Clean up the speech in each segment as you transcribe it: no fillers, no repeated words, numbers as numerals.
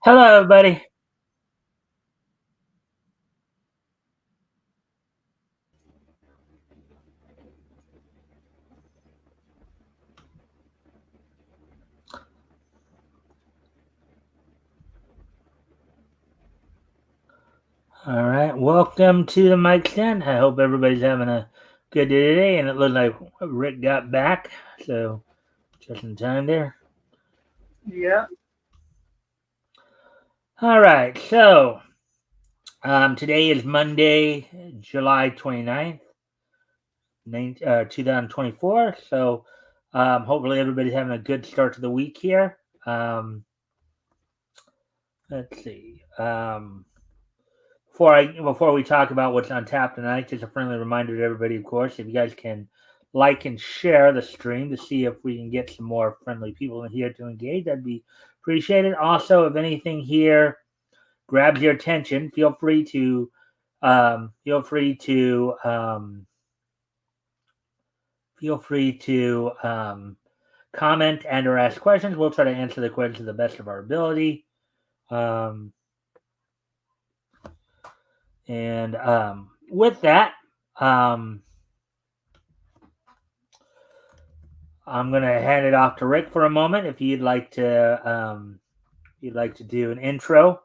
Hello, everybody. All right, welcome to the Mikestand. I hope everybody's having a good day today. And it looked like Rick got back, so just in time there. Yeah. All right, so today is Monday, July 29th, 2024. So hopefully everybody's having a good start to the week here. Let's see. Before we talk about what's on tap tonight, just a friendly reminder to everybody, of course, if you guys can like and share the stream to see if we can get some more friendly people in here to engage, that'd be appreciated. Also, if anything here grabs your attention, feel free to feel free to comment and or ask questions. We'll try to answer the questions to the best of our ability. Um, and with that, um, I'm gonna hand it off to Rick for a moment. If you'd like to do an intro,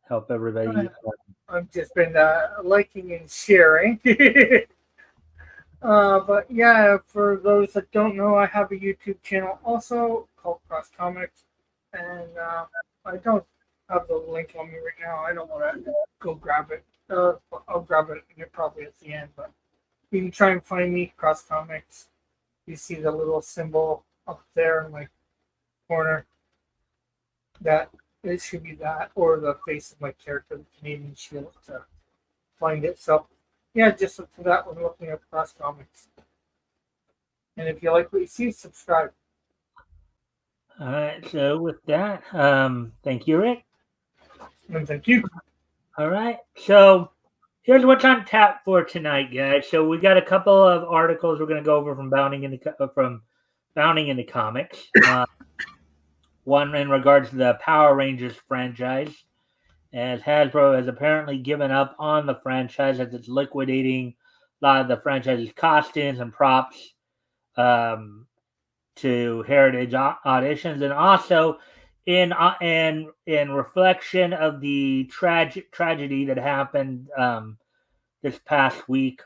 help everybody. I've just been liking and sharing. But yeah, for those that don't know, I have a YouTube channel also called Cross Comics, and I don't have the link on me right now. I don't want to go grab it. I'll grab it probably at the end. But you can try and find me Cross Comics. You see the little symbol up there in my corner. That it should be that, or the face of my character, the Canadian Shield, to find it. So, yeah, just look for that when looking at Cross Comics. And if you like what you see, subscribe. All right. So with that, thank you, Rick. And thank you. All right. So here's what's on tap for tonight, guys. So we got a couple of articles we're going to go over from Bounding into Comics. One in regards to the Power Rangers franchise, as Hasbro has apparently given up on the franchise as it's liquidating a lot of the franchise's costumes and props um, to heritage auditions, and also in reflection of the tragedy that happened this past week.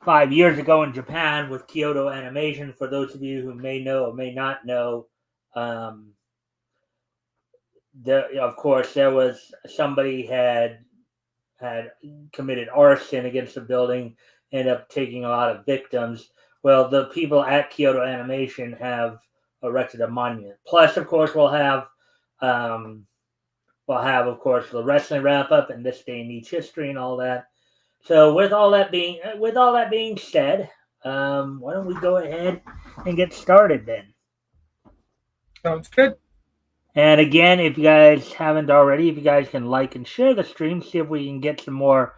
5 years ago in Japan with Kyoto Animation. For those of you who may know or may not know, um, of course, there was somebody had committed arson against the building, ended up taking a lot of victims. Well, the people at Kyoto Animation have erected a monument. Plus, of course, um, of course, the wrestling wrap up and this day in each history and all that. So, with all that being said, why don't we go ahead and get started then? Sounds good. And again, if you guys haven't already, if you guys can like and share the stream, see if we can get some more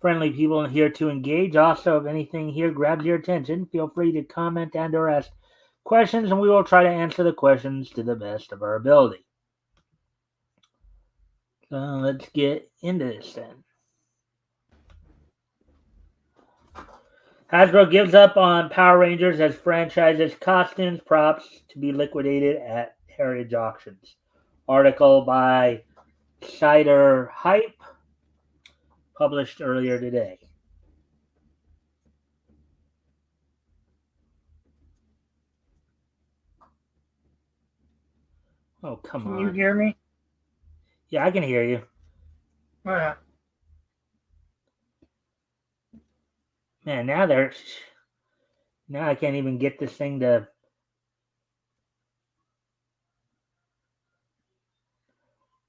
friendly people in here to engage. Also, if anything here grabs your attention, feel free to comment and or ask questions, and we will try to answer the questions to the best of our ability. So let's get into this then. Hasbro gives up on Power Rangers as franchises costumes props to be liquidated at heritage auctions. Article by Cider Hype, published earlier today. Oh, come Can you on. hear me? Yeah, I can hear you. Oh, yeah. Man, now I can't even get this thing to.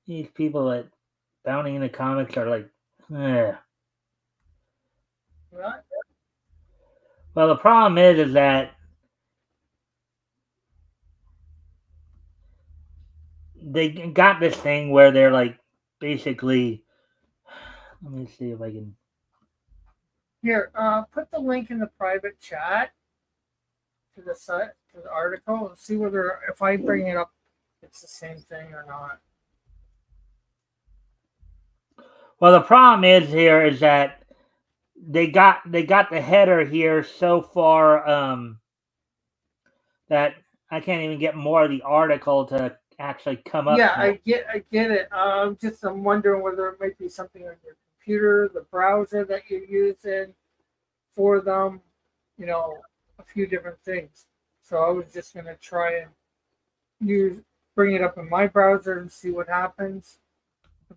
These people at Bounty in the Comics are like, eh. What? Well, the problem is that they got this thing where they're like, basically. Let me see if I can. Here, put the link in the private chat to the site to the article and see whether if I bring it up, it's the same thing or not. Well, the problem is that they got the header here so far that I can't even get more of the article to actually come up Yeah, more. I get it. I'm wondering whether it might be something on your computer, the browser that you're using for them. You know, a few different things. So I was just gonna try and use bring it up in my browser and see what happens.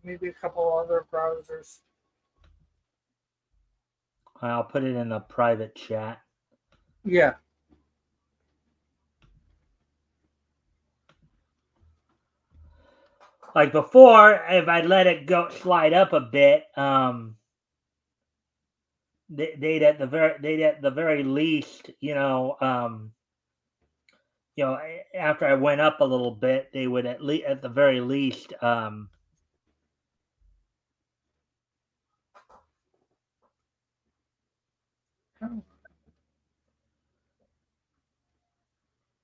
Maybe a couple other browsers. I'll put it in the private chat. Yeah. Like before, if I let it go slide up a bit, they'd at the very least, after I went up a little bit, they would at the very least,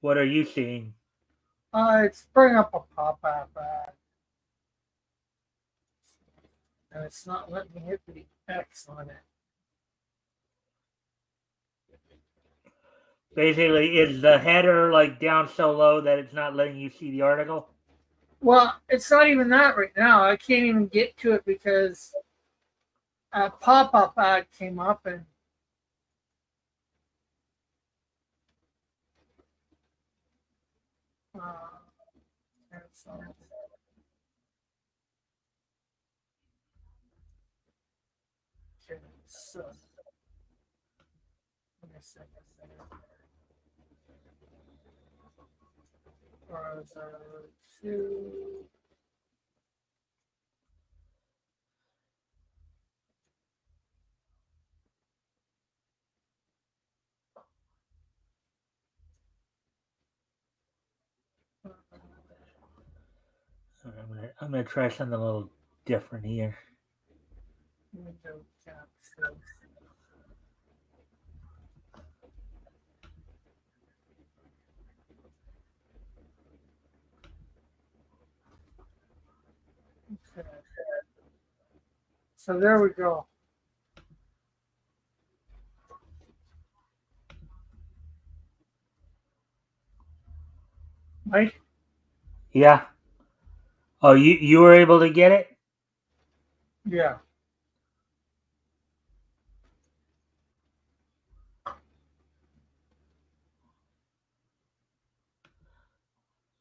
what are you seeing? It's bringing up a pop-up ad, and it's not letting me hit the X on it. Basically, is the header like down so low that it's not letting you see the article? Well, it's not even that right now. I can't even get to it because a pop-up ad came up and uh, so, okay, so let me see. Browser two. I'm gonna try something a little different here. Window captions. Okay. So there we go. Mike? Yeah. Oh, you were able to get it? Yeah.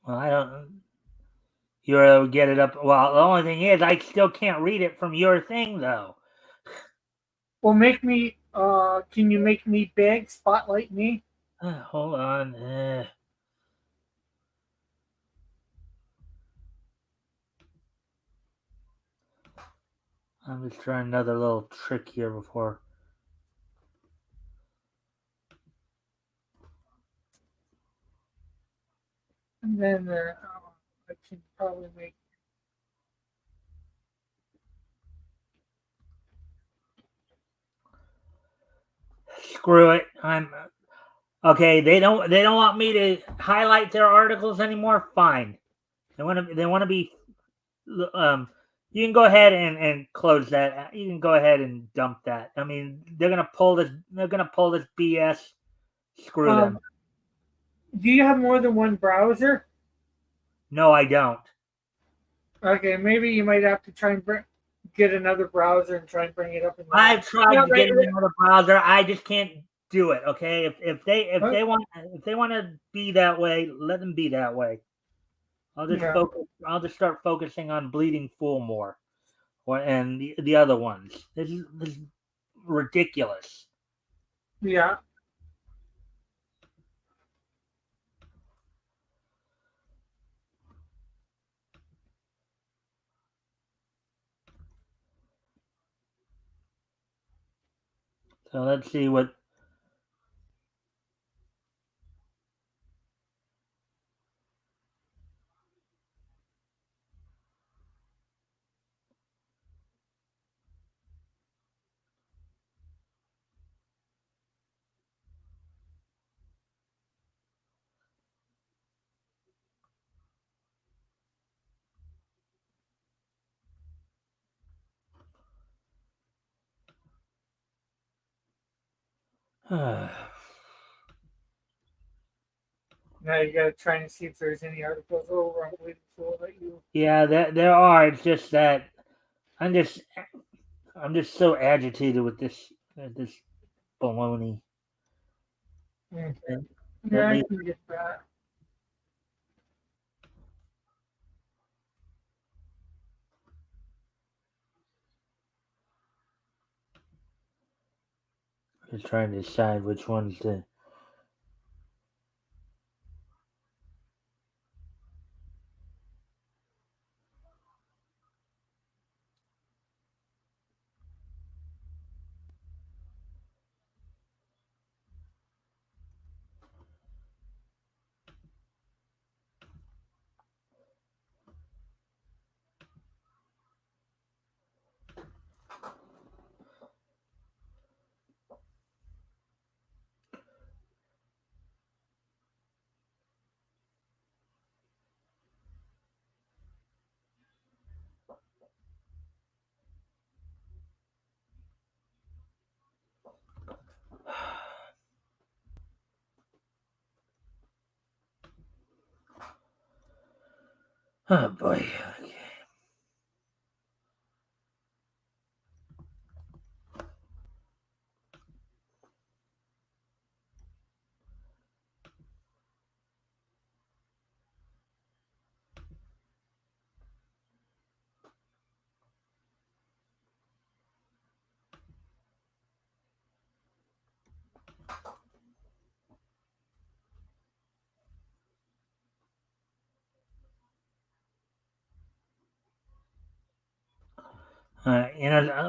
Well, I don't. You were able to get it up. Well, the only thing is, I still can't read it from your thing, though. Well, make me. Can you make me big? Spotlight me. Hold on. I'm just trying another little trick here before. And then I can probably make. Screw it. I'm okay. They don't want me to highlight their articles anymore. Fine. They want to be. You can go ahead and close that. You can go ahead and dump that. I mean, they're gonna pull this. They're gonna pull this BS. Screw them. Um, do you have more than one browser? No, I don't. Okay, maybe you might have to try and get another browser and try and bring it up in there. I've tried Yeah, to get in another browser. I just can't do it. Okay, if right. they want to be that way, let them be that way. I'll just Yeah, focus. I'll just start focusing on Bleeding Fool more, and the other ones. This is ridiculous. yeah. So let's see what. Now you gotta try and see if there's any articles over on Bleeding Soul that you. Yeah, there are. It's just that I'm just so agitated with this baloney. And Yeah, at I least can get that. just trying to decide which ones to. Oh boy. Okay.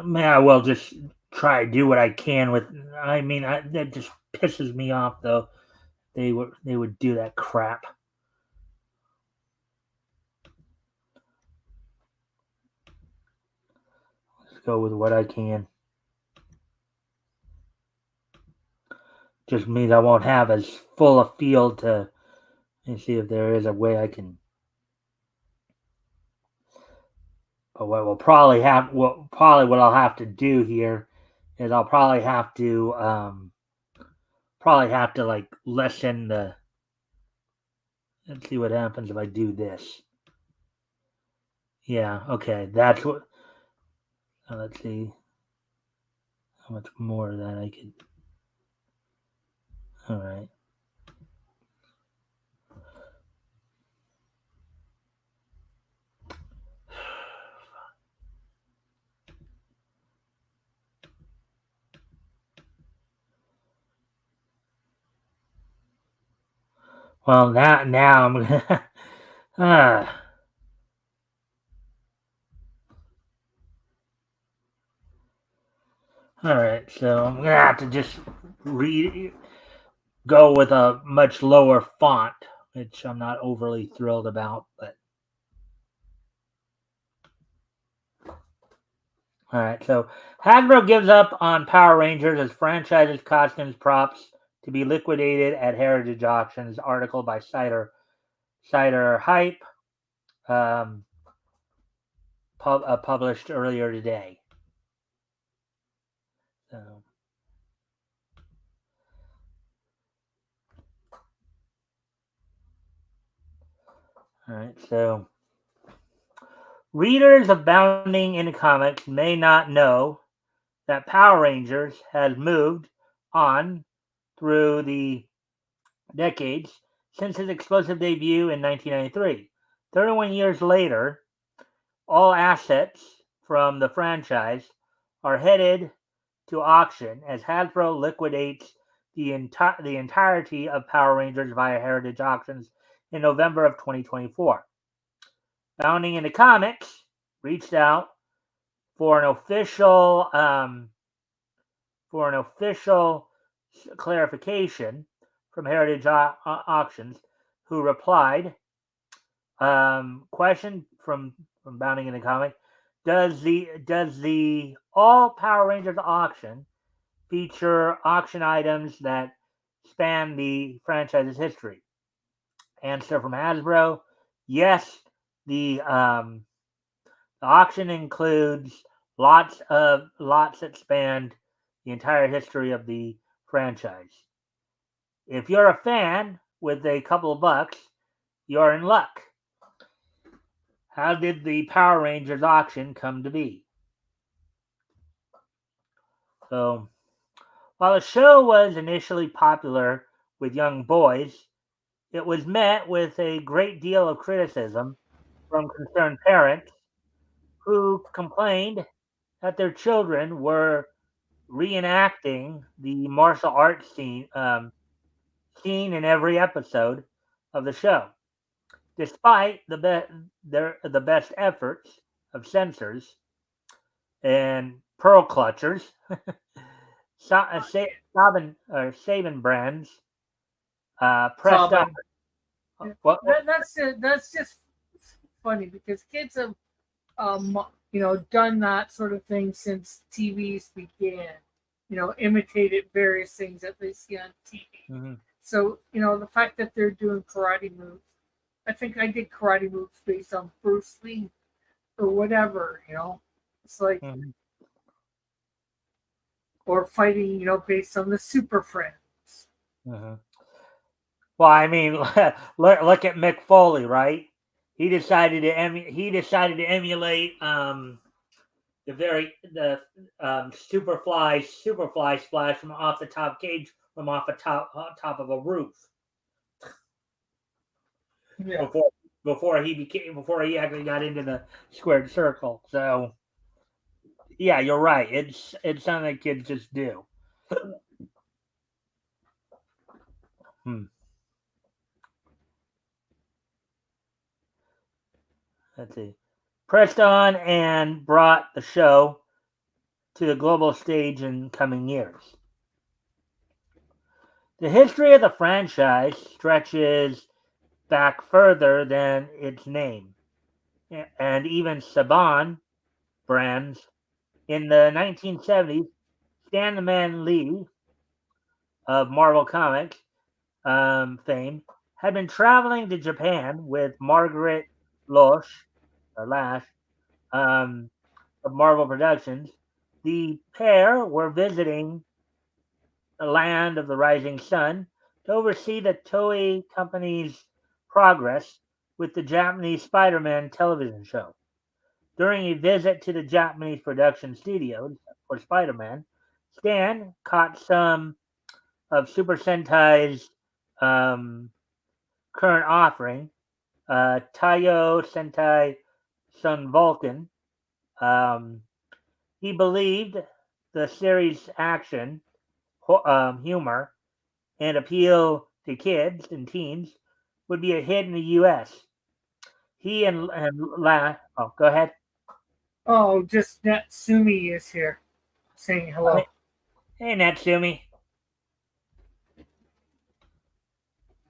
May I well just try to do what I can with. I mean, that just pisses me off though. They would do that crap. Let's go with what I can. Just means I won't have as full a field to and see if there is a way I can. But what what I'll have to do here is I'll probably have to like lessen the. Let's see what happens if I do this. Yeah, okay, that's what. Let's see how much more of that I could. All right. Well, now I'm gonna. All right, so I'm gonna have to just go with a much lower font, which I'm not overly thrilled about. But all right, so Hasbro gives up on Power Rangers as franchises, costumes, props to be liquidated at Heritage Auctions. Article by Cider Hype, um, published earlier today. So. All right, so readers of Bounding into Comics may not know that Power Rangers has moved on through the decades since its explosive debut in 1993. 31 years later, all assets from the franchise are headed to auction as Hasbro liquidates the entirety of Power Rangers via Heritage Auctions in November of 2024. Bounding into Comics reached out for an official clarification from Heritage Auctions, who replied, question from Bounding into Comic: Does the All Power Rangers auction feature auction items that span the franchise's history? Answer from Hasbro: Yes. The auction includes lots that spanned the entire history of the franchise. If you're a fan with a couple of bucks, you're in luck. How did the Power Rangers auction come to be? So, while the show was initially popular with young boys, it was met with a great deal of criticism from concerned parents who complained that their children were reenacting the martial arts scene in every episode of the show, despite the best efforts of censors and pearl clutchers. Sabin brands pressed on. What? That's just funny because kids have done that sort of thing since TVs began. Imitated various things that they see on TV. Mm-hmm. So the fact that they're doing karate moves, I think I did karate moves based on Bruce Lee or whatever. It's like, Mm-hmm. or fighting, based on the Super Friends. Mm-hmm. Well, I mean, look at Mick Foley, right? He decided to emulate the Superfly splash from off the top cage from off the top of a roof. Yeah. Before he actually got into the squared circle. So yeah, you're right. It's something that kids just do. Let's see. Pressed on and brought the show to the global stage in coming years. The history of the franchise stretches back further than its name, and even Saban brands. In the 1970s, Stan the Man Lee of Marvel Comics fame had been traveling to Japan with Margaret Lash of Marvel Productions. The pair were visiting the land of the rising sun to oversee the Toei company's progress with the Japanese Spider-Man television show. During a visit to the Japanese production studios for Spider-Man, Stan caught some of Super Sentai's current offering, Taiyo Sentai Sun Vulcan. He believed the series' action, humor, and appeal to kids and teens would be a hit in the U.S. He and go ahead. Oh, just Natsumi is here saying hello. Hey, Natsumi.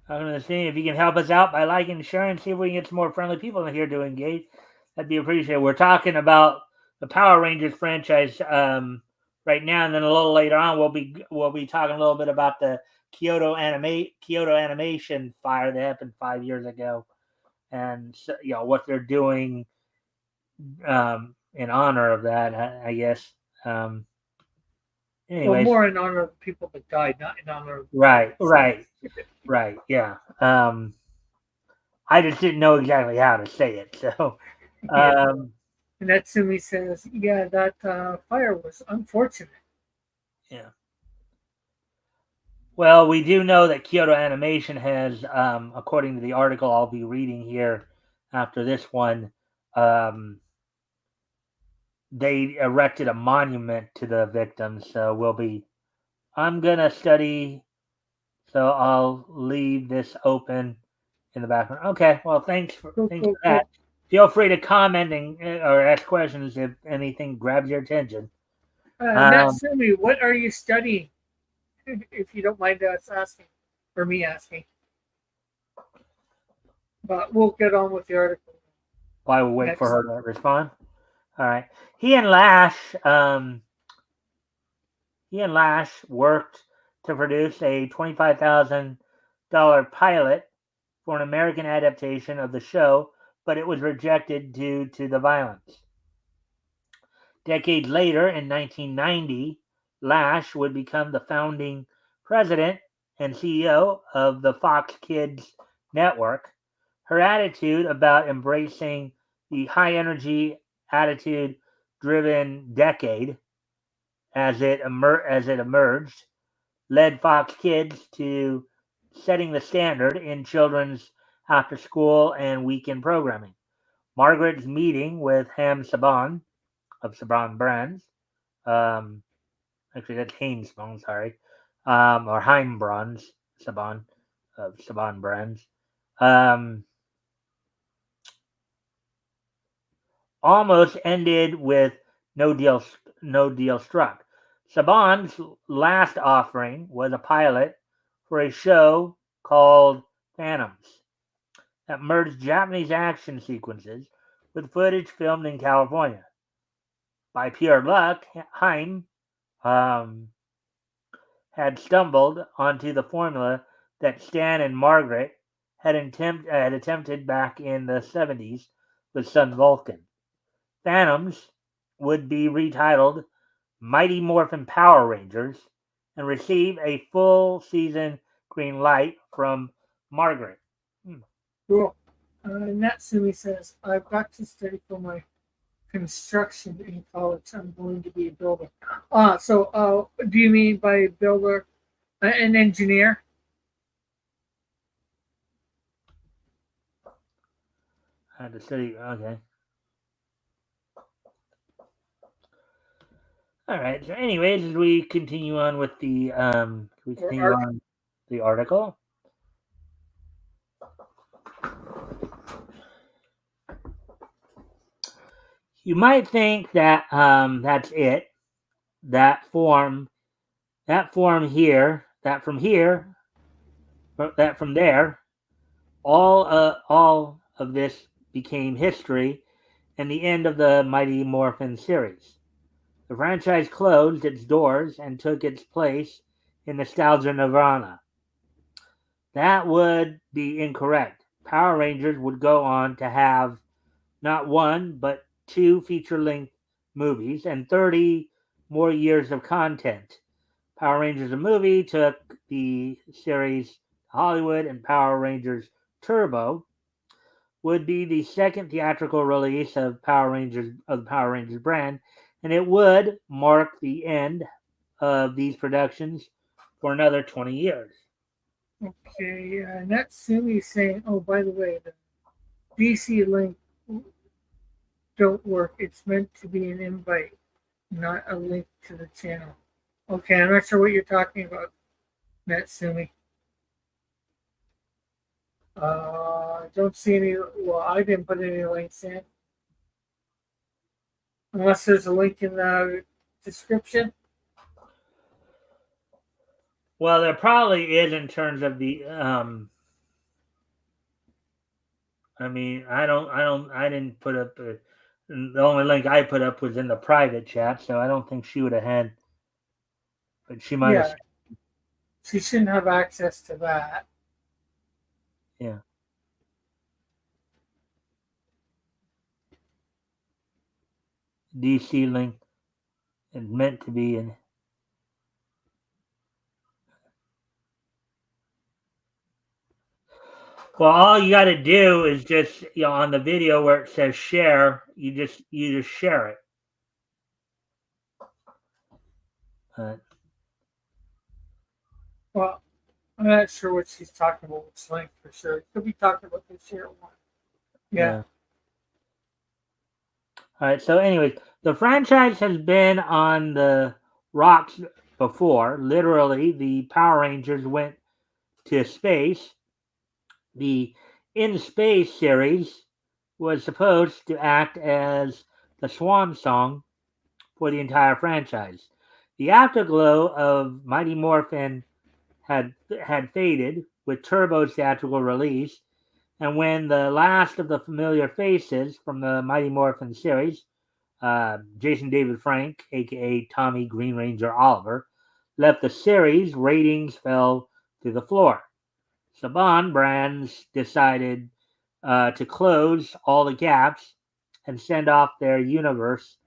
I'm going to see if you can help us out by liking and sharing, see if we can get some more friendly people in here to engage. That'd be appreciated. We're talking about the Power Rangers franchise right now, and then a little later on, we'll be talking a little bit about the Kyoto animation fire that happened 5 years ago, and what they're doing in honor of that. I guess. Anyways, well, more in honor of the people that died, not in honor of right. Yeah. I just didn't know exactly how to say it, so. And Natsumi says, "Yeah, that fire was unfortunate." Yeah. Well, we do know that Kyoto Animation has, according to the article I'll be reading here after this one, they erected a monument to the victims. So I'm going to study, so I'll leave this open in the background. Okay, well, thanks for that. Feel free to comment or ask questions if anything grabs your attention. Natsumi, what are you studying? If you don't mind us asking, or me asking. But we'll get on with the article. While we wait for her to respond. All right. He and Lash worked to produce a $25,000 pilot for an American adaptation of the show, but it was rejected due to the violence. Decades later, in 1990, Lash would become the founding president and CEO of the Fox Kids network, her attitude about embracing the high energy, attitude driven decade as it emerged led Fox Kids to setting the standard in children's after school and weekend programming. Margaret's meeting with Ham Saban of Saban Brands, um, actually that's Haim Saban, sorry, or Haim Brands, Saban of Saban Brands, um, almost ended with no deal, no deal struck. Saban's last offering was a pilot for a show called Phantoms that merged Japanese action sequences with footage filmed in California. By pure luck, Haim um, had stumbled onto the formula that Stan and Margaret had attempted back in the 70s with Sun Vulcan. Phantoms would be retitled Mighty Morphin Power Rangers and receive a full season green light from Margaret. Cool. Natsumi says, I've got to study for my construction in college. I'm going to be a builder. Do you mean by builder an engineer? I had to study. Okay. All right. So, anyways, as we continue on with the the article. You might think that that's it. That form, that form here, that from here, that from there. All of this became history and the end of the Mighty Morphin series. The franchise closed its doors and took its place in nostalgia nirvana. That would be incorrect. Power Rangers would go on to have not one, but two feature length movies and 30 more years of content. Power Rangers the movie took the series to Hollywood, and Power Rangers Turbo would be the second theatrical release of the Power Rangers brand, and it would mark the end of these productions for another 20 years. Okay, Natsumi is saying, oh, by the way, the DC link don't work. It's meant to be an invite, not a link to the channel. Okay, I'm not sure what you're talking about, Natsumi. I don't see any. Well, I didn't put any links in. Unless there's a link in the description. Well, there probably is in terms of the. I mean, I didn't put up. The only link I put up was in the private chat, so I don't think she would have had. But she might have. Yeah, she shouldn't have access to that. Yeah. DC link is meant to be in. Well, all you got to do is just on the video where it says share, you just share it. Well, I'm not sure what she's talking about with link for sure. Could be talking about the share one. Yeah. All right. So, anyways, the franchise has been on the rocks before. Literally, the Power Rangers went to space. The In Space series was supposed to act as the swan song for the entire franchise. The afterglow of Mighty Morphin had faded with Turbo's theatrical release, and when the last of the familiar faces from the Mighty Morphin series, Jason David Frank, aka Tommy Green Ranger Oliver, left the series, ratings fell to the floor. Saban Brands decided to close all the gaps and send off their universe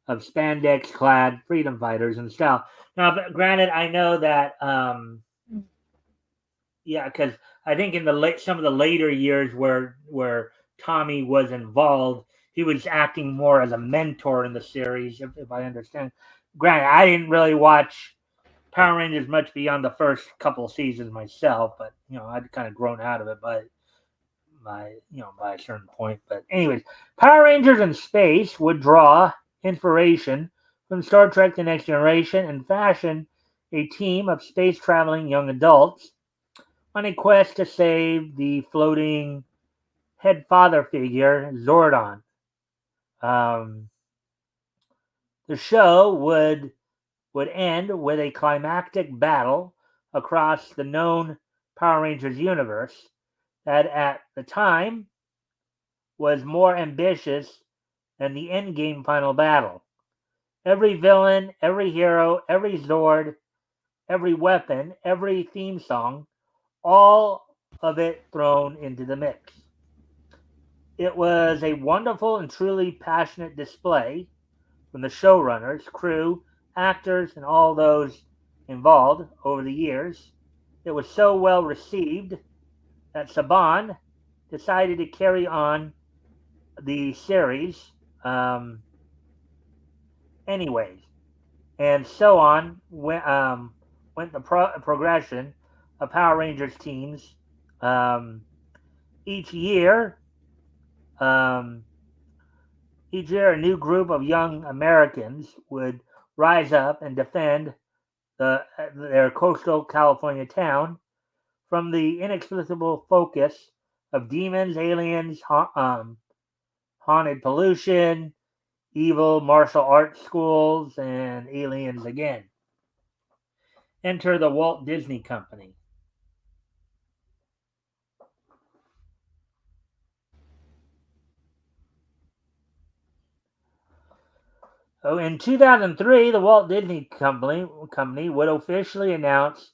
of spandex-clad freedom fighters in style. Now, but granted, I know that, yeah, because I think in some of the later years where Tommy was involved, he was acting more as a mentor in the series, if I understand. Granted, I didn't really watch Power Rangers much beyond the first couple of seasons myself, but I'd kind of grown out of it by a certain point. But anyways, Power Rangers in space would draw inspiration from Star Trek: The Next Generation and fashion a team of space traveling young adults on a quest to save the floating head father figure Zordon. Um, the show would end with a climactic battle across the known Power Rangers universe that at the time was more ambitious than the endgame final battle. Every villain, every hero, every Zord, every weapon, every theme song, all of it thrown into the mix. It was a wonderful and truly passionate display from the showrunners, crew, actors, and all those involved over the years. It was so well received that Saban decided to carry on the series anyways. And so on went the progression of Power Rangers teams. Um, each year, um, each year, a new group of young Americans would rise up and defend their coastal California town from the inexplicable focus of demons, aliens, haunted pollution, evil martial arts schools, and aliens again. Enter the Walt Disney Company. So in 2003, the Walt Disney Company would officially announce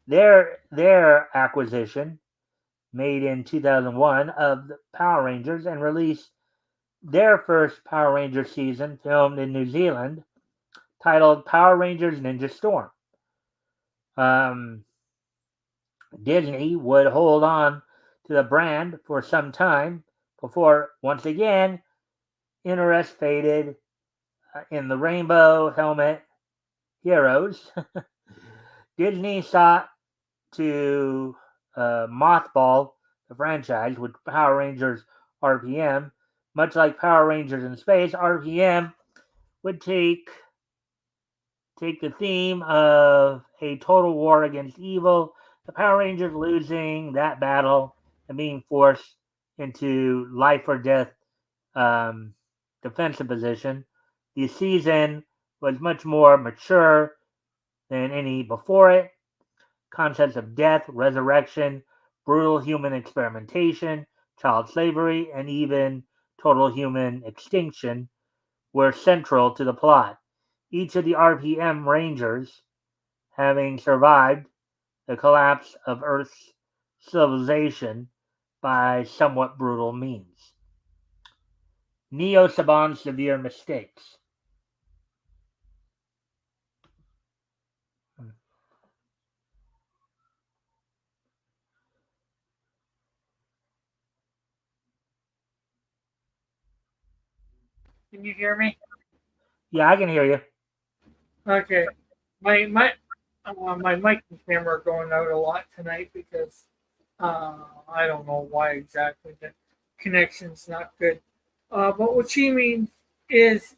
their acquisition, made in 2001, of the Power Rangers and release their first Power Rangers season, filmed in New Zealand, titled Power Rangers Ninja Storm. Disney would hold on to the brand for some time before, once again, interest faded in the rainbow helmet heroes. Disney sought to mothball the franchise with Power Rangers RPM. Much like Power Rangers in Space, RPM would take the theme of a total war against evil, the Power Rangers losing that battle and being forced into life or death defensive position. The season was much more mature than any before it. Concepts of death, resurrection, brutal human experimentation, child slavery, and even total human extinction were central to the plot. Each of the RPM Rangers, having survived the collapse of Earth's civilization by somewhat brutal means. Neo Saban's severe mistakes. Can you hear me? Yeah, I can hear you. Okay. My mic and camera are going out a lot tonight because I don't know why exactly. The connection's not good. But what she means is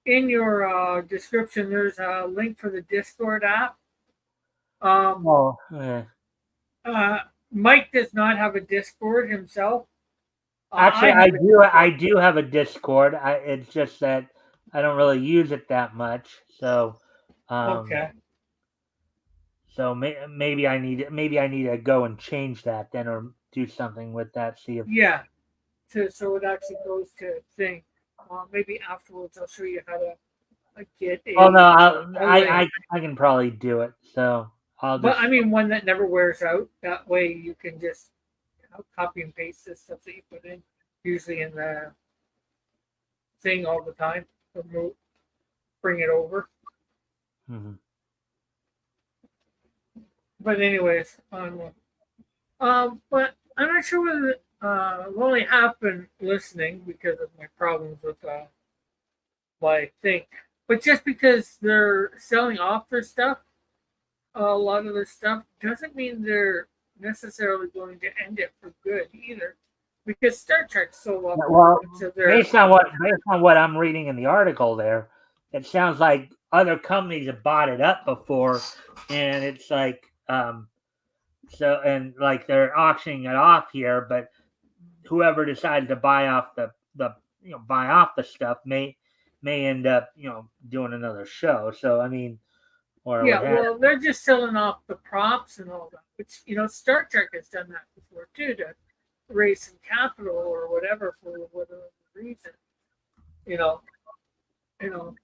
in your description, there's a link for the Discord app. Um, Oh, yeah. uh, Mike does not have a Discord himself. Actually, I have a Discord. I do have a Discord. It's just that I don't really use it that much. So, um, Okay. so maybe I need to go and change that then, or do something with that. See if. Yeah. So it actually goes to thing. Maybe afterwards I'll show you how to get Oh no, a link. I can probably do it. So I'll But just. I mean one that never wears out. That way you can just copy and paste the stuff that you put in, usually in the thing all the time. bring it over. Mhm. But anyways, but I'm not sure whether I've only half been listening because of my problems with my thing. But just because they're selling off their stuff, a lot of their stuff doesn't mean they're necessarily going to end it for good either. Because Star Trek sold off Yeah, a well, bunch of their based on what I'm reading in the article there, it sounds like other companies have bought it up before, and it's like so and like they're auctioning it off here, but whoever decides to buy off the buy off the stuff may end up doing another show. So I mean, or what yeah, have well, they're just selling off the props and all that, which Star Trek has done that before too to raise some capital or whatever for whatever reason. You know, you know,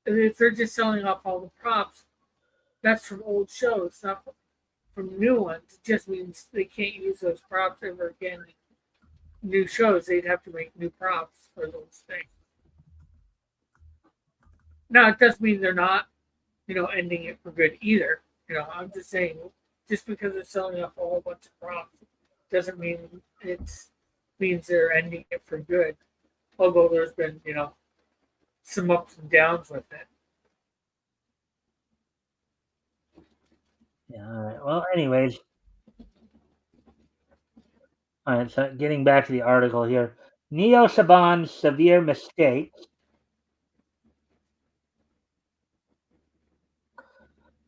and if they're just selling off all the props, that's from old shows, not from new ones. It just means they can't use those props ever again. New shows, they'd have to make new props for those things. Now, it does mean they're not, ending it for good either. I'm just saying, just because they're selling off a whole bunch of props doesn't mean it means they're ending it for good. Although there's been, some ups and downs with it. yeah. All right. Well, anyways, all right. So getting back to the article here, Neo Saban's severe mistakes,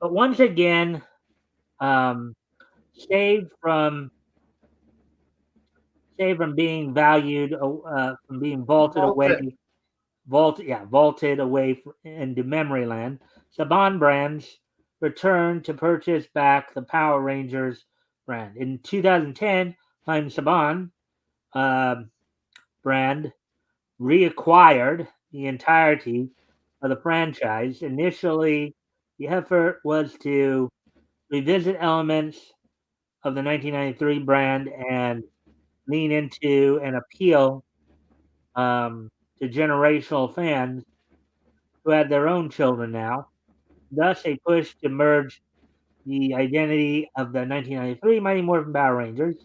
but once again, um, saved from saved from being valued, from being vaulted away, Vaulted. vaulted away into memory land. Saban brands returned to purchase back the Power Rangers brand in 2010. Time Saban uh, brand reacquired the entirety of the franchise. Initially, the effort was to revisit elements of the 1993 brand and lean into and appeal to generational fans who had their own children now. Thus, a push to merge the identity of the 1993 Mighty Morphin Power Rangers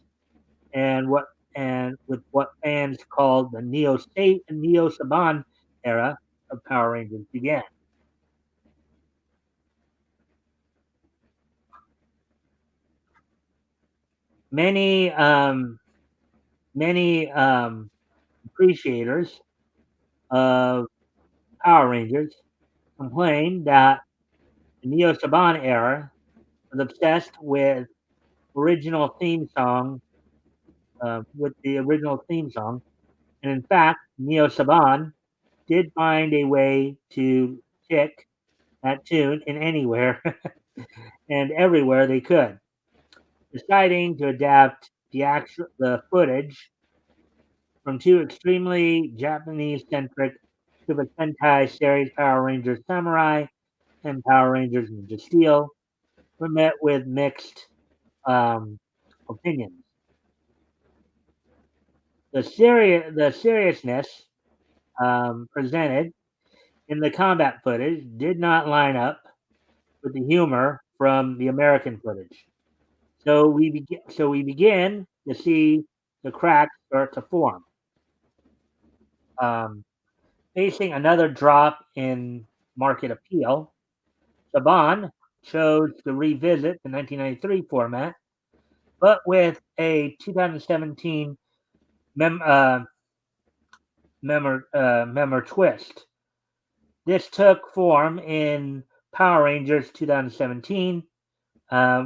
and with what fans called the Neo Saban era of Power Rangers began. Many many appreciators of Power Rangers complained that the Neo Saban era was obsessed original theme song with the original theme song, and in fact, Neo Saban did find a way to stick that tune in anywhere and everywhere they could, deciding to adapt the footage from two extremely Japanese-centric Super Sentai series, Power Rangers Samurai and Power Rangers Ninja Steel, were met with mixed um, opinions. The seriousness presented in the combat footage did not line up with the humor from the American footage. So we begin to see the cracks start to form. Um, Facing another drop in market appeal, Saban chose to revisit the 1993 format, but with a 2017 mem- uh, memor twist. This took form in Power Rangers 2017,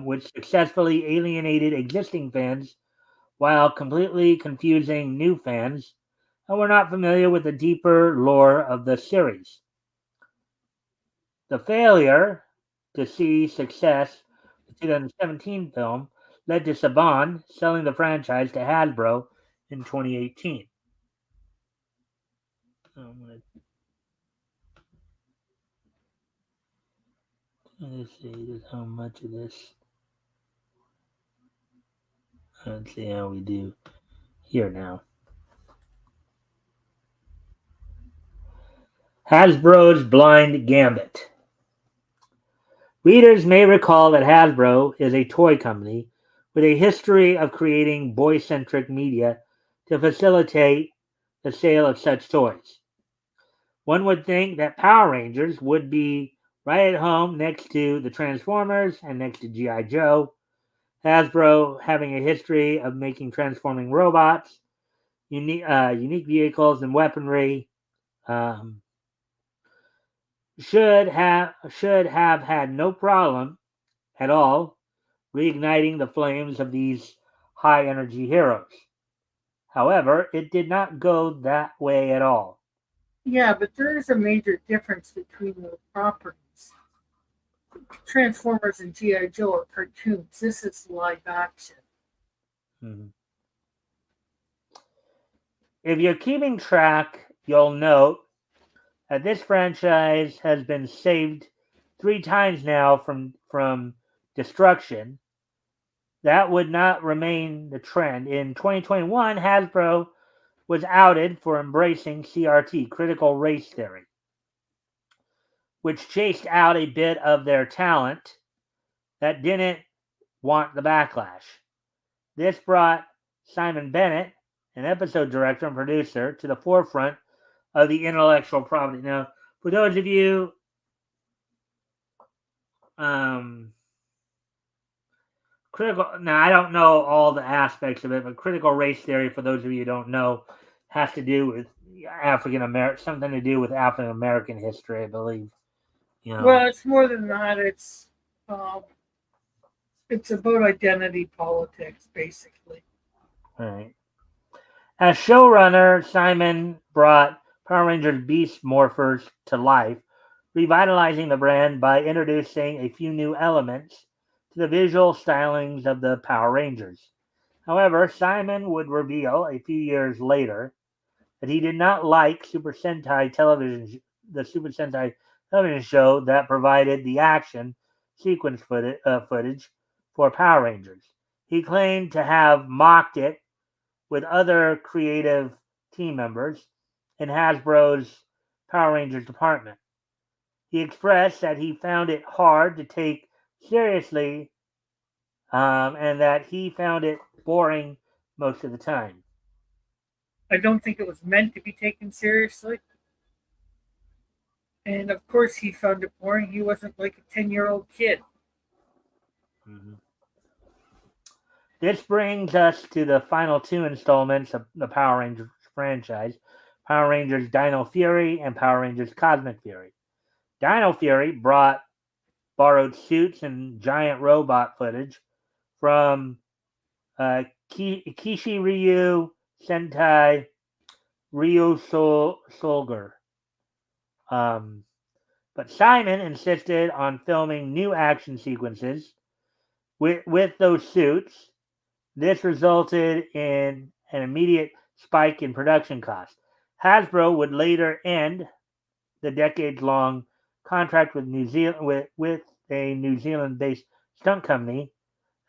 which successfully alienated existing fans while completely confusing new fans who were not familiar with the deeper lore of the series. The failure to see success with the 2017 film led to Saban selling the franchise to Hasbro in 2018. Let's see just how much of this. Let's see how we do here now. Hasbro's Blind Gambit. Readers may recall that Hasbro is a toy company with a history of creating boy-centric media to facilitate the sale of such toys. One would think that Power Rangers would be right at home next to the Transformers and next to G.I. Joe. Hasbro having a history of making transforming robots, unique vehicles, and weaponry, um, should have had no problem at all reigniting the flames of these high energy heroes. However, it did not go that way at all. Yeah, but there is a major difference between the properties. Transformers and G.I. Joe are cartoons. This is live action. Mhm. If you're keeping track, you'll note that this franchise has been saved 3 times now from destruction. That would not remain the trend. In 2021, Hasbro was outed for embracing CRT, critical race theory, which chased out a bit of their talent that didn't want the backlash. This brought Simon Bennett, an episode director and producer, to the forefront of the intellectual property. Now, for those of you critical, now I don't know all the aspects of it, but critical race theory, for those of you who don't know, has to do with African American, something to do with African American history, I believe. Well, it's more than that. Um, it's about identity politics, basically. Right. As showrunner, Simon brought Power Rangers Beast Morphers to life, revitalizing the brand by introducing a few new elements to the visual stylings of the Power Rangers. However, Simon would reveal a few years later that he did not like the Super Sentai television show that provided the action sequence footage for Power Rangers. He claimed to have mocked it with other creative team members in Hasbro's Power Rangers department. He expressed that he found it hard to take seriously, and that he found it boring most of the time. I don't think it was meant to be taken seriously. And of course, he found it boring. He wasn't like a 10-year-old kid. Mm-hmm. This brings us to the final 2 installments of the Power Rangers franchise, Power Rangers Dino Fury and Power Rangers Cosmic Fury. Dino Fury borrowed suits and giant robot footage from Kishi Ryu Sentai Ryu Solger. But Simon insisted on filming new action sequences with those suits. This resulted in an immediate spike in production costs. Hasbro would later end the decades-long contract with with a New Zealand-based stunt company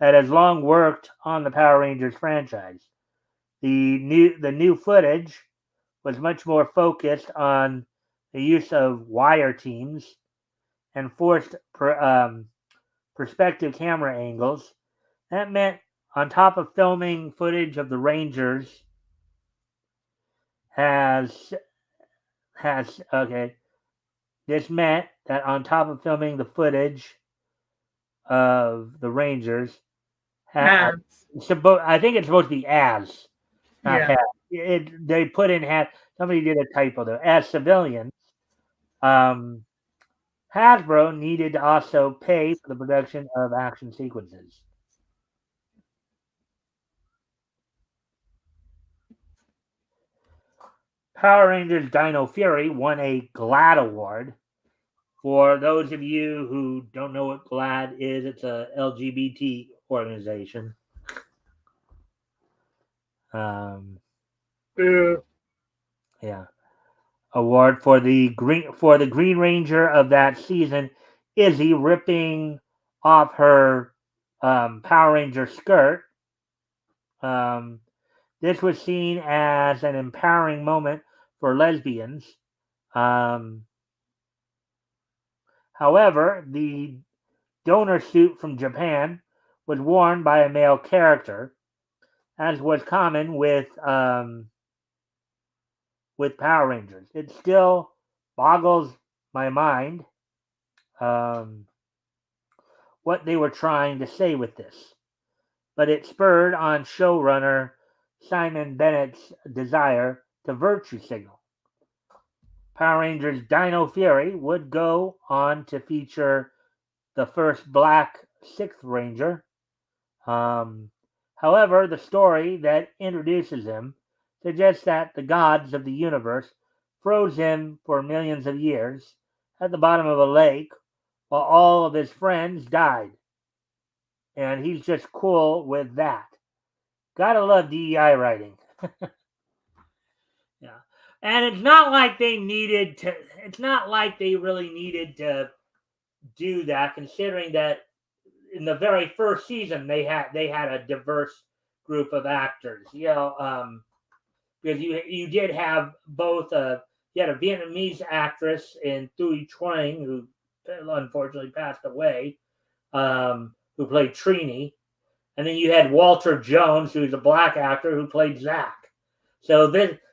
that has long worked on the Power Rangers franchise. The new footage was much more focused on the use of wire teams and forced perspective camera angles. That meant, on top of filming footage of the Rangers, has okay. This meant that on top of filming the footage of the Rangers, I think it's supposed to be as, not Yeah. have. They put in had somebody did a typo there. As civilians, Hasbro needed to also pay for the production of action sequences. Power Rangers Dino Fury won a GLAAD award. For those of you who don't know what GLAAD is, it's a LGBT organization. Yeah. Award for the Green Ranger of that season, Izzy ripping off her Power Ranger skirt. This was seen as an empowering moment for lesbians. However, the donor suit from Japan was worn by a male character, as was common with Power Rangers. It still boggles my mind what they were trying to say with this, but it spurred on showrunner Simon Bennett's desire to virtue signal. Power Rangers Dino Fury would go on to feature the first black Sixth Ranger. However, the story that introduces him suggests that the gods of the universe froze him for millions of years at the bottom of a lake while all of his friends died. And he's just cool with that. Gotta love DEI writing. Yeah. And it's not like they really needed to do that, considering that in the very first season they had a diverse group of actors. Because you did have both you had a Vietnamese actress in Thuy Truong who unfortunately passed away, who played Trini, and then you had Walter Jones, who's a black actor who played Zach. So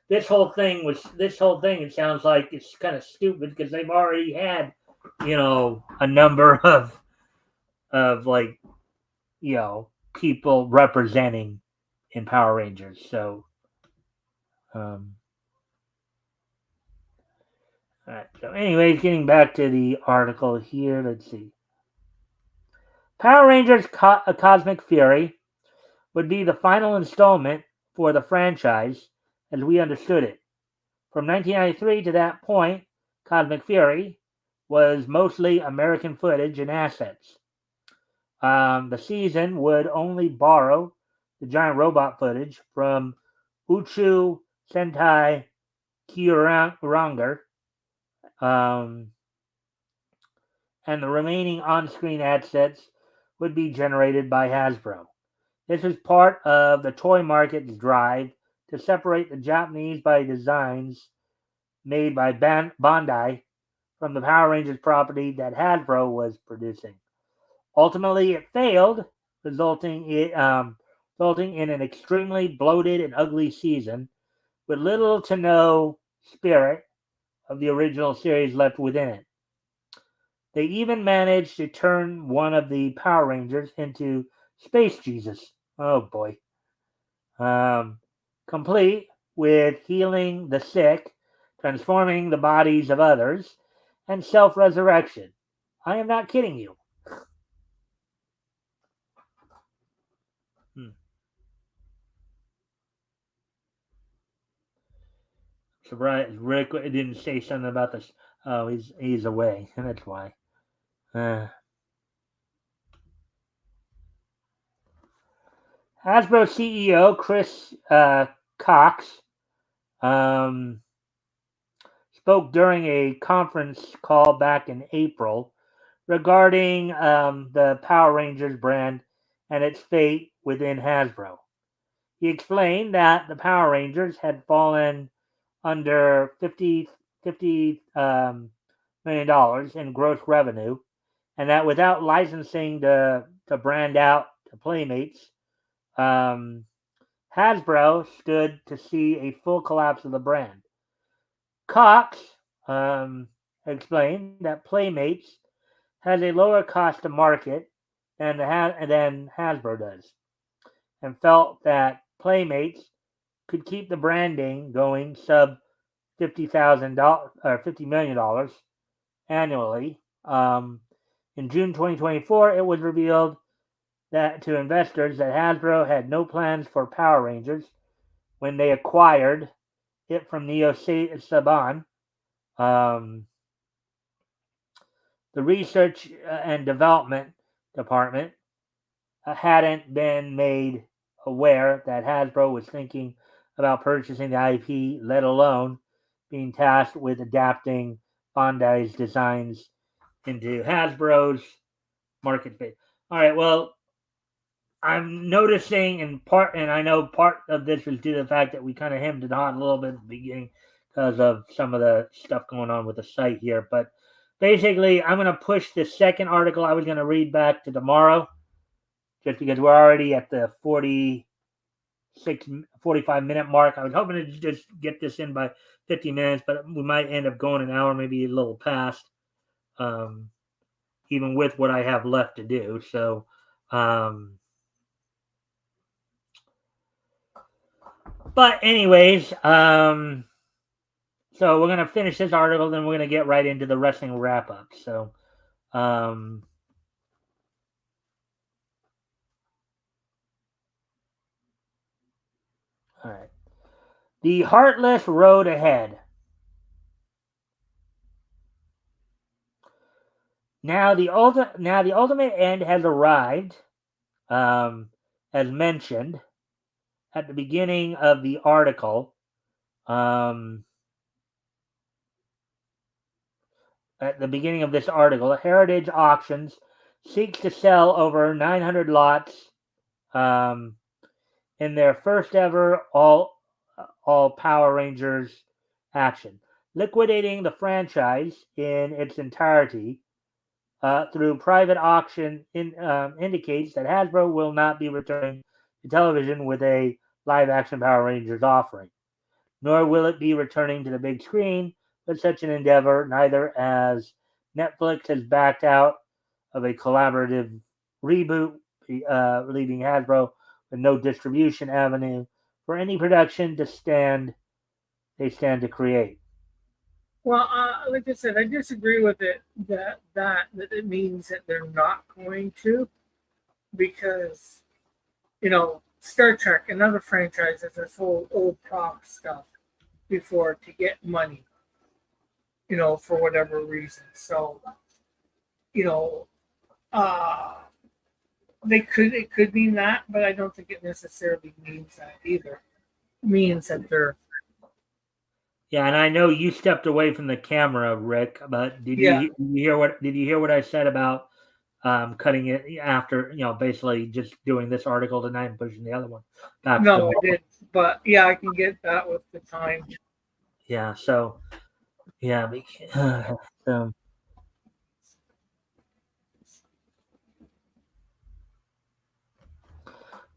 this whole thing it sounds like it's kind of stupid because they've already had a number of like people representing in Power Rangers. So all right. So anyways, getting back to the article here, let's see. Power Rangers Cosmic Fury would be the final installment for the franchise as we understood it. From 1993 to that point, Cosmic Fury was mostly American footage and assets. The season would only borrow the giant robot footage from Uchu Sentai Kyuranger, and the remaining on-screen assets would be generated by Hasbro. This is part of the toy market's drive to separate the Japanese by designs made by Bandai from the Power Rangers property that Hasbro was producing. Ultimately, it failed, resulting in an extremely bloated and ugly season with little to no spirit of the original series left within it. They even managed to turn one of the Power Rangers into Space Jesus. Oh boy. Complete with healing the sick, transforming the bodies of others, and self-resurrection. I am not kidding you. Surprised Rick didn't say something about this. Oh, he's away, and that's why. Hasbro CEO Chris Cox spoke during a conference call back in April regarding the Power Rangers brand and its fate within Hasbro. He explained that the Power Rangers had fallen under $50 million in gross revenue, and that without licensing to brand out to Playmates, Hasbro stood to see a full collapse of the brand. Cox explained that Playmates has a lower cost to market than Hasbro does, and felt that Playmates could keep the branding going sub $50 million annually. In June 2024, it was revealed that to investors that Hasbro had no plans for Power Rangers when they acquired it from Neo Saban. The research and development department hadn't been made aware that Hasbro was thinking about purchasing the IP, let alone being tasked with adapting Bandai's designs into Hasbro's market space. All right, well, I'm noticing and I know part of this was due to the fact that we kind of hemmed it on a little bit at the beginning because of some of the stuff going on with the site here. But basically, I'm going to push the second article I was going to read back to tomorrow, just because we're already at the 45-minute mark. I was hoping to just get this in by 50 minutes, but we might end up going an hour, maybe a little past, even with what I have left to do. So, but anyways, so we're going to finish this article, then we're going to get right into the wrestling wrap-up. So, all right. The Heartless Road Ahead. Now the ultimate end has arrived, as mentioned at the beginning of the article. At the beginning of this article, Heritage Auctions seeks to sell over 900 lots in their first ever all Power Rangers action, liquidating the franchise in its entirety through private auction. Indicates that Hasbro will not be returning to television with a live-action Power Rangers offering, nor will it be returning to the big screen with such an endeavor, neither as Netflix has backed out of a collaborative reboot, leaving Hasbro with no distribution avenue for any production they stand to create. Well, like I said, I disagree with it that it means that they're not going to, because Star Trek and other franchises are full of old prop stuff before to get money, for whatever reason. So, you know, uh, it could mean that, but I don't think it necessarily means that either. It means that they're. Yeah, and I know you stepped away from the camera, Rick, but did you hear what I said about cutting it after, basically just doing this article tonight and pushing the other one back? No, I didn't. But yeah, I can get that with the time. Yeah. So yeah. So,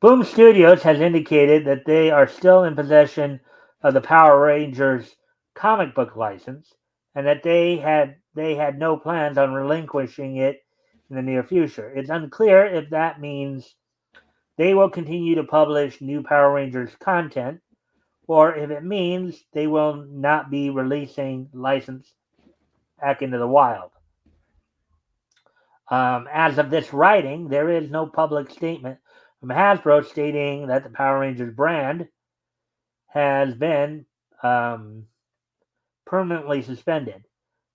Boom Studios has indicated that they are still in possession of the Power Rangers comic book license, and that they had no plans on relinquishing it in the near future. It's unclear if that means they will continue to publish new Power Rangers content, or if it means they will not be releasing license back into the wild. As of this writing, there is no public statement from Hasbro stating that the Power Rangers brand has been permanently suspended.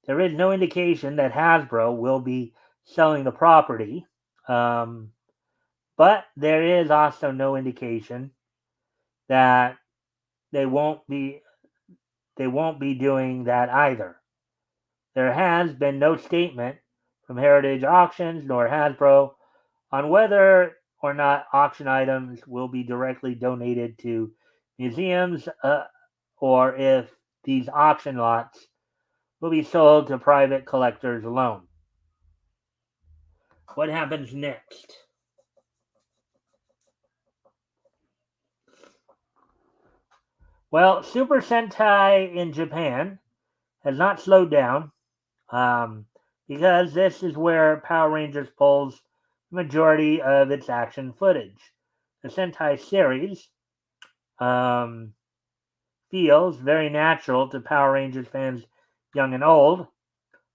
There is no indication that Hasbro will be selling the property, but there is also no indication that they won't be doing that either. There has been no statement from Heritage Auctions nor Hasbro on whether or not auction items will be directly donated to museums, or if these auction lots will be sold to private collectors alone. What happens next? Well, Super Sentai in Japan has not slowed down, because this is where Power Rangers pulls the majority of its action footage. The Sentai series feels very natural to Power Rangers fans young and old.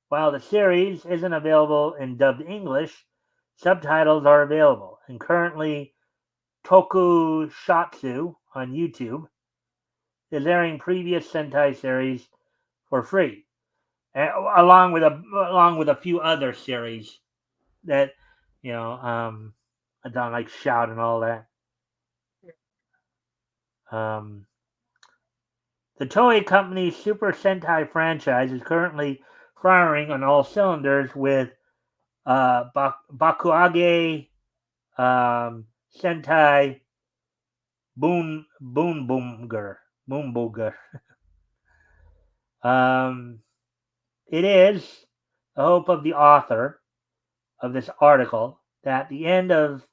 While the series isn't available in dubbed English, subtitles are available, and currently Tokusatsu on YouTube is airing previous Sentai series for free, along with a few other series that I don't like Shout and all that. The Toei Company's Super Sentai franchise is currently firing on all cylinders with Bakuage Sentai Boomburger. It is the hope of the author of this article that the end of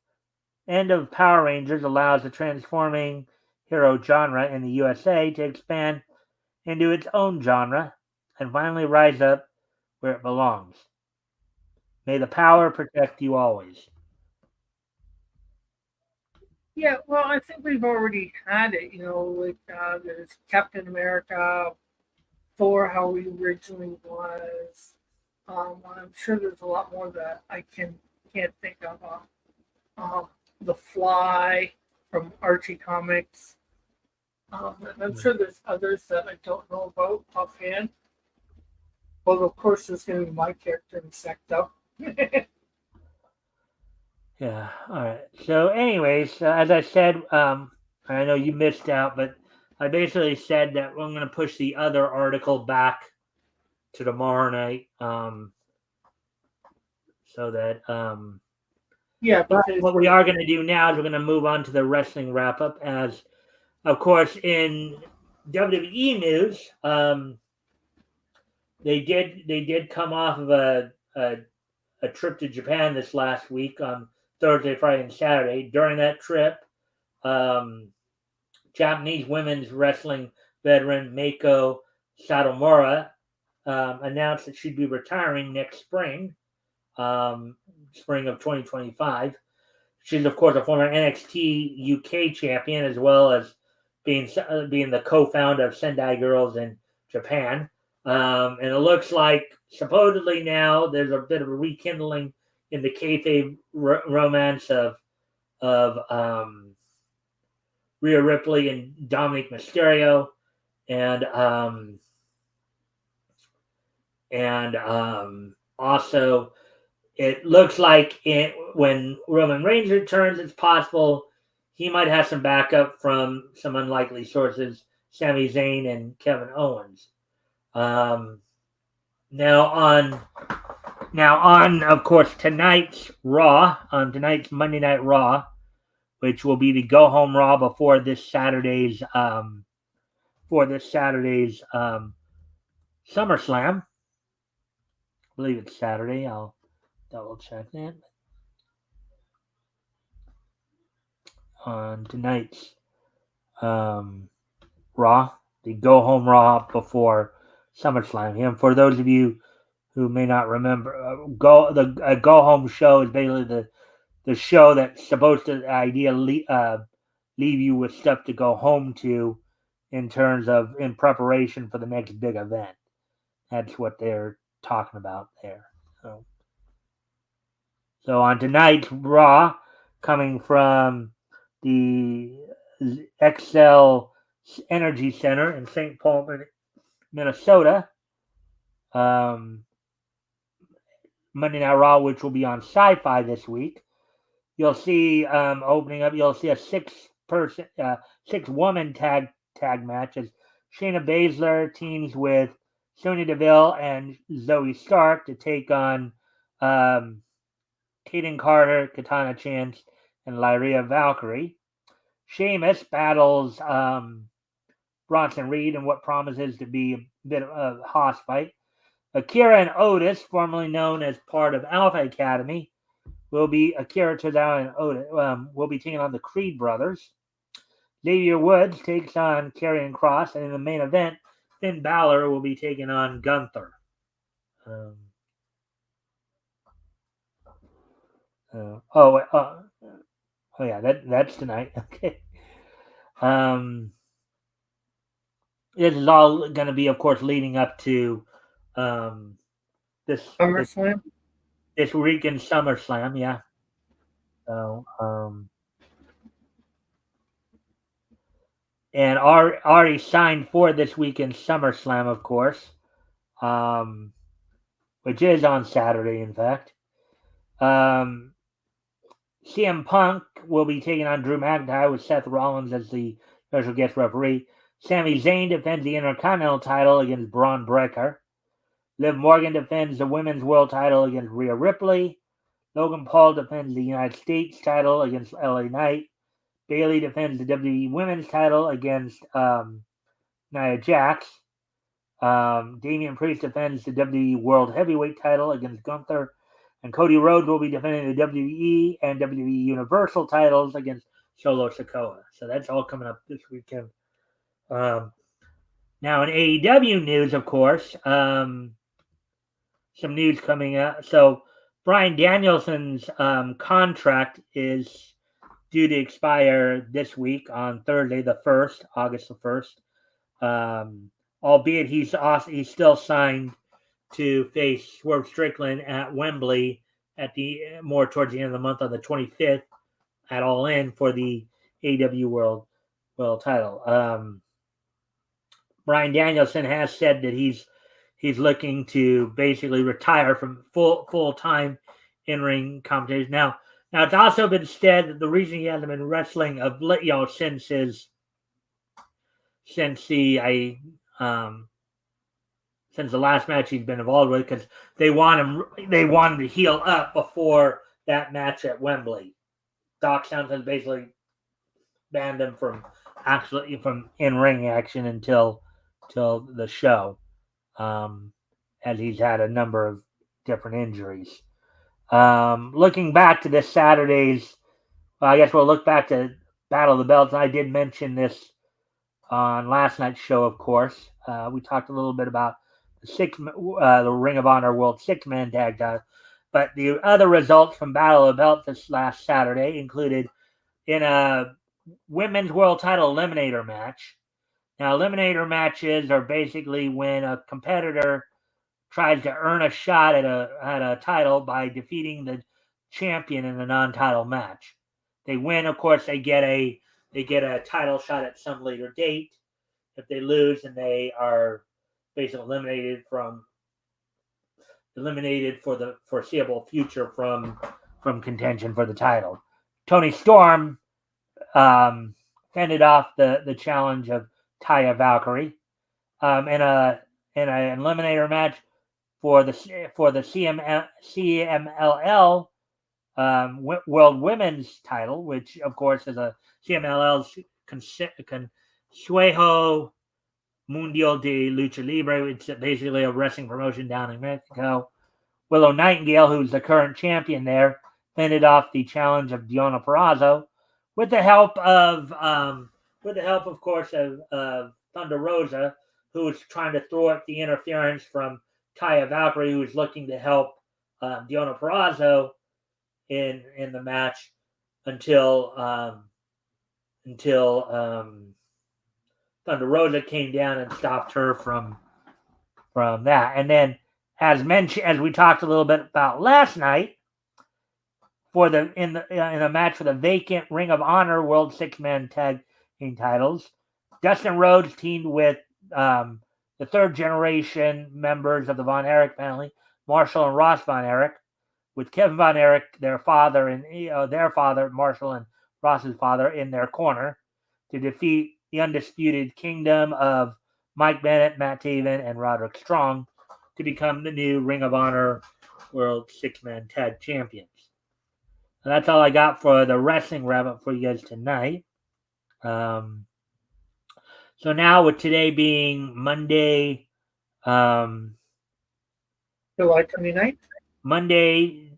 Power Rangers allows the transforming hero genre in the USA to expand into its own genre and finally rise up where it belongs. May the power protect you always. Yeah, well, I think we've already had it. Like there's Captain America, Thor, how he originally was. I'm sure there's a lot more that I can't think of. Um, the Fly from Archie Comics. And I'm sure there's others that I don't know about offhand. Well, of course, there's going to be my character Insecto. Yeah. All right. So, anyways, as I said, I know you missed out, but I basically said that I'm going to push the other article back to tomorrow night, so that Yeah, but because what we are going to do now is we're going to move on to the wrestling wrap up. As of course in WWE news, they did come off of a trip to Japan this last week on Thursday, Friday, and Saturday. During that trip, um, Japanese women's wrestling veteran Meiko Satomura announced that she'd be retiring next spring, spring of 2025. She's, of course, a former NXT UK champion, as well as being the co-founder of Sendai Girls in Japan. And it looks like supposedly now there's a bit of a rekindling in the kayfabe romance of Rhea Ripley and Dominic Mysterio, and also it looks like when Roman Reigns returns, it's possible he might have some backup from some unlikely sources, Sami Zayn and Kevin Owens. Now on of course tonight's Monday Night Raw, which will be the go home Raw before this Saturday's SummerSlam. I believe it's Saturday. I'll double check that. On tonight's Raw, the go home Raw before SummerSlam. And for those of you who may not remember, go home show is basically the show that's supposed to leave you with stuff to go home to in terms of in preparation for the next big event. That's what they're talking about there. So on tonight's Raw, coming from the XL Energy Center in St. Paul, Minnesota, Monday Night Raw, which will be on Sci-Fi this week. You'll see opening up. You'll see a six-woman tag match as Shayna Baszler teams with Sonya Deville and Zoe Stark to take on Kaden Carter, Katana Chance, and Lyria Valkyrie. Sheamus battles Bronson Reed in what promises to be a bit of a hoss fight. Akira and Otis, formerly known as part of Alpha Academy, Akira Tozawa and Otis will be taking on the Creed brothers. Xavier Woods takes on Karrion Kross, and in the main event, Finn Balor will be taking on Gunther. That's tonight. Okay. This is all going to be, of course, leading up to this SummerSlam. This weekend SummerSlam, yeah. So, and already signed for this weekend SummerSlam, of course, which is on Saturday, in fact. CM Punk will be taking on Drew McIntyre with Seth Rollins as the special guest referee. Sami Zayn defends the Intercontinental title against Braun Breaker. Liv Morgan defends the Women's World title against Rhea Ripley. Logan Paul defends the United States title against LA Knight. Bayley defends the WWE Women's title against Nia Jax. Damian Priest defends the WWE World Heavyweight title against Gunther, and Cody Rhodes will be defending the WWE and WWE Universal titles against Solo Sikoa. So that's all coming up this weekend. Now in AEW news, of course, some news coming up. So Bryan Danielson's contract is due to expire this week on Thursday, the 1st, August the 1st. Albeit he's still signed to face Swerve Strickland at Wembley at more towards the end of the month on the 25th at All In for the AEW World title. Bryan Danielson has said that he's looking to basically retire from full time in ring competition. Now it's also been said that the reason he hasn't been wrestling since the last match he's been involved with, because they want him to heal up before that match at Wembley. Doc Samson basically banned him from in-ring action until the show, as he's had a number of different injuries. Looking back to this Saturday's, I guess we'll look back to Battle of the Belts. I did mention this on last night's show, of course. We talked a little bit about the Ring of Honor World Six-Man Tag Title. But the other results from Battle of the Belts this last Saturday included in a Women's World Title Eliminator match. Now, eliminator matches are basically when a competitor tries to earn a shot at a title by defeating the champion in a non-title match. They win, of course, they get a title shot at some later date. If they lose, then they are basically eliminated for the foreseeable future from contention for the title. Toni Storm fended off the challenge of Taya Valkyrie in an eliminator match for the CMLL World Women's title, which of course is a CMLL's Consejo Mundial de Lucha Libre. It's basically a wrestling promotion down in Mexico. Willow Nightingale, who's the current champion there, fended off the challenge of Deonna Purrazzo with the help of course of Thunder Rosa, who was trying to throw up the interference from Taya Valkyrie, who was looking to help Deonna Purrazzo in the match until Thunder Rosa came down and stopped her from that. And then, as mentioned, as we talked a little bit about last night, in a match for the vacant Ring of Honor World Six-Man Tag Team titles, Dustin Rhodes teamed with the third generation members of the Von Erich family, Marshall and Ross Von Erich, with Kevin Von Erich, their father, and their father, Marshall and Ross's father, in their corner to defeat the Undisputed Kingdom of Mike Bennett, Matt Taven, and Roderick Strong to become the new Ring of Honor World Six-Man Tag Champions. And that's all I got for the wrestling wrap-up for you guys tonight. So now, with today being Monday, July 29th? Monday,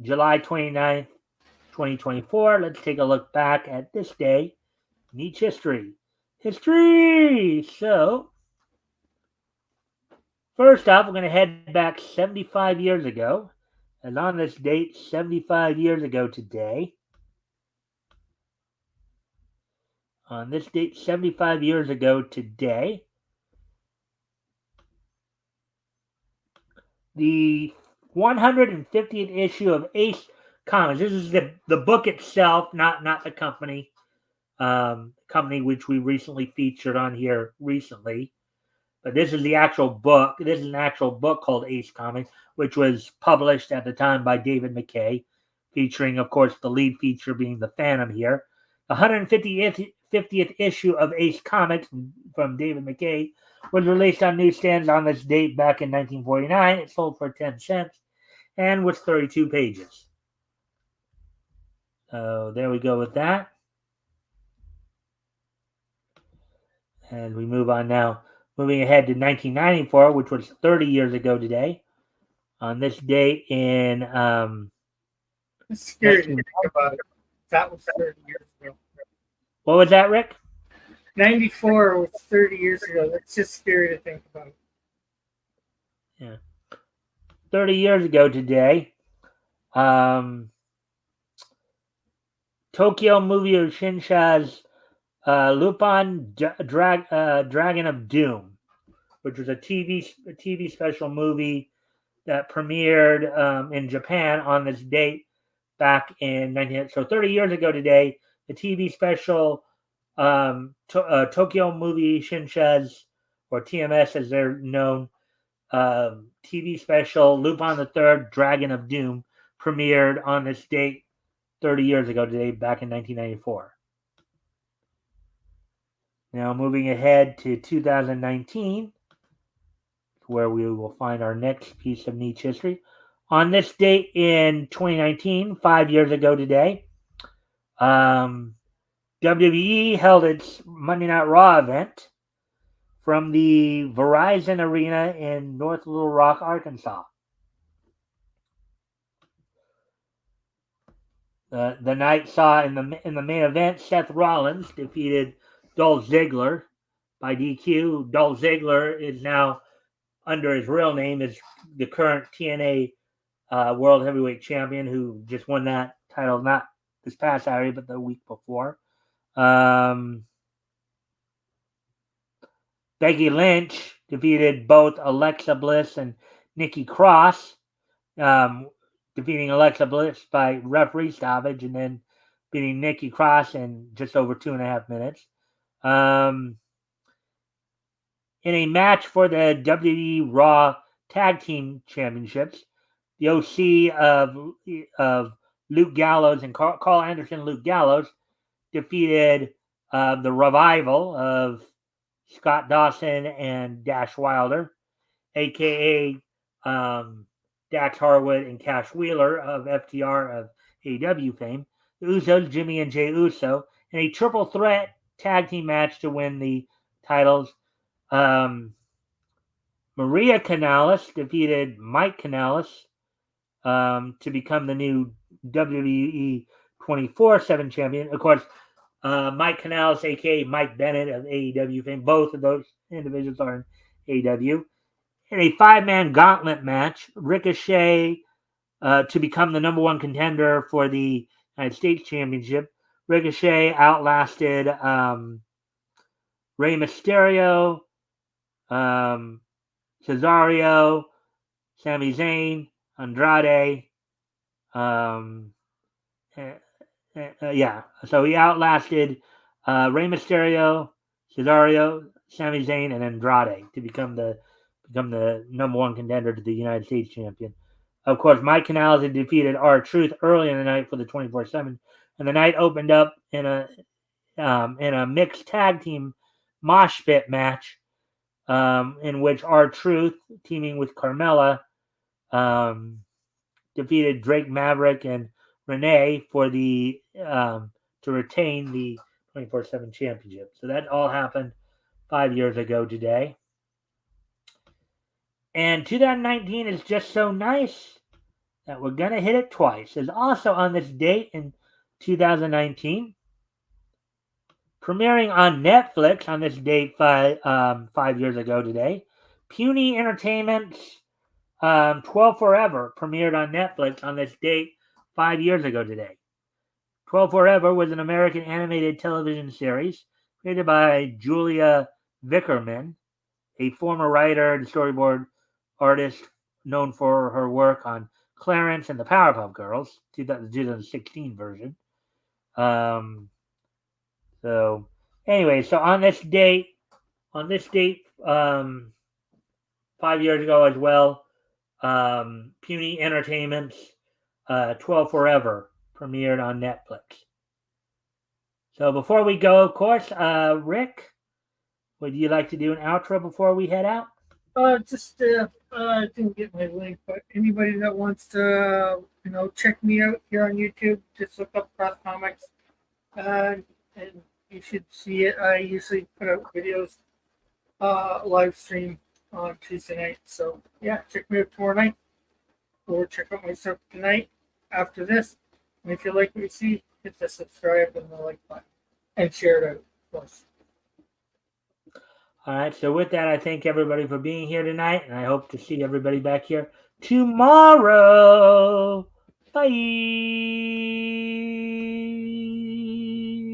July 29th, 2024. Let's take a look back at this day in each history. So, first off, we're going to head back 75 years ago. And on this date, 75 years ago today, the 150th issue of Ace Comics. This is the book itself, not the company. Company which we recently featured on here recently. But this is the actual book. This is an actual book called Ace Comics, which was published at the time by David McKay, featuring, of course, the lead feature being the Phantom here. The 150th issue of Ace Comics from David McKay was released on newsstands on this date back in 1949. It sold for 10 cents and was 32 pages. So there we go with that. And we move on now. Moving ahead to 1994, which was 30 years ago today. On this date in It's scary to think about it. That was 30 years ago. what was that, Rick? 94 was 30 years ago. That's just scary to think about. Yeah, 30 years ago today. Tokyo Movie Shinsha's Lupin Dragon of Doom, which was a TV special movie that premiered in Japan on this date back in 19. So 30 years ago today, the TV special Tokyo Movie Shinsha's, or TMS as they're known, TV special Lupin the Third Dragon of Doom premiered on this date 30 years ago today, back in 1994. Now moving ahead to 2019, where we will find our next piece of niche history. On this date in 2019, 5 years ago today, WWE held its Monday Night Raw event from the Verizon Arena in North Little Rock, Arkansas. The night saw in the main event, Seth Rollins defeated Dolph Ziggler by DQ. Dolph Ziggler is now, under his real name, is the current TNA World Heavyweight Champion, who just won that title not this past Saturday, but the week before. Becky Lynch defeated both Alexa Bliss and Nikki Cross, defeating Alexa Bliss by referee stoppage and then beating Nikki Cross in just over 2.5 minutes. In a match for the WWE Raw Tag Team Championships, the OC of Luke Gallows and Carl Anderson, Luke Gallows, defeated the Revival of Scott Dawson and Dash Wilder, a.k.a. Dax Harwood and Cash Wheeler of FTR of AEW fame, the Usos, Jimmy and Jey Uso, in a triple threat tag team match to win the titles. Maria Kanellis defeated Mike Kanellis to become the new WWE 24/7 champion. Of course, Mike Kanellis, a.k.a. Mike Bennett of AEW fame, both of those individuals are in AEW. In a 5-man gauntlet match, Ricochet to become the number one contender for the United States Championship. Ricochet outlasted Rey Mysterio, Cesaro, Sami Zayn, Andrade. So he outlasted Rey Mysterio, Cesaro, Sami Zayn, and Andrade to become the number one contender to the United States champion. Of course, Mike Kanellis had defeated R-Truth early in the night for the 24/7, and the night opened up in a mixed tag team mosh pit match in which R-Truth, teaming with Carmella, defeated Drake Maverick and Renee for the to retain the 24/7 championship. So that all happened 5 years ago today. And 2019 is just so nice that we're going to hit it twice. Is also on this date in 2019, premiering on Netflix on this date 5 years ago today. Puny Entertainment's 12 Forever premiered on Netflix on this date 5 years ago today. 12 Forever was an American animated television series created by Julia Vickerman, a former writer and storyboard artist known for her work on Clarence and the Powerpuff Girls, the 2016 version. So on this date, 5 years ago as well, Puny Entertainment's 12 Forever premiered on Netflix. So before we go, of course, Rick, would you like to do an outro before we head out? I didn't get my link, but anybody that wants to, check me out here on YouTube, just look up Cross Comics, and you should see it. I usually put out videos, live stream on Tuesday night. So yeah, check me out tomorrow night, or check out my stuff tonight after this. And if you like what you see, hit the subscribe and the like button, and share it out, of course. All right. So with that, I thank everybody for being here tonight, and I hope to see everybody back here tomorrow. Bye.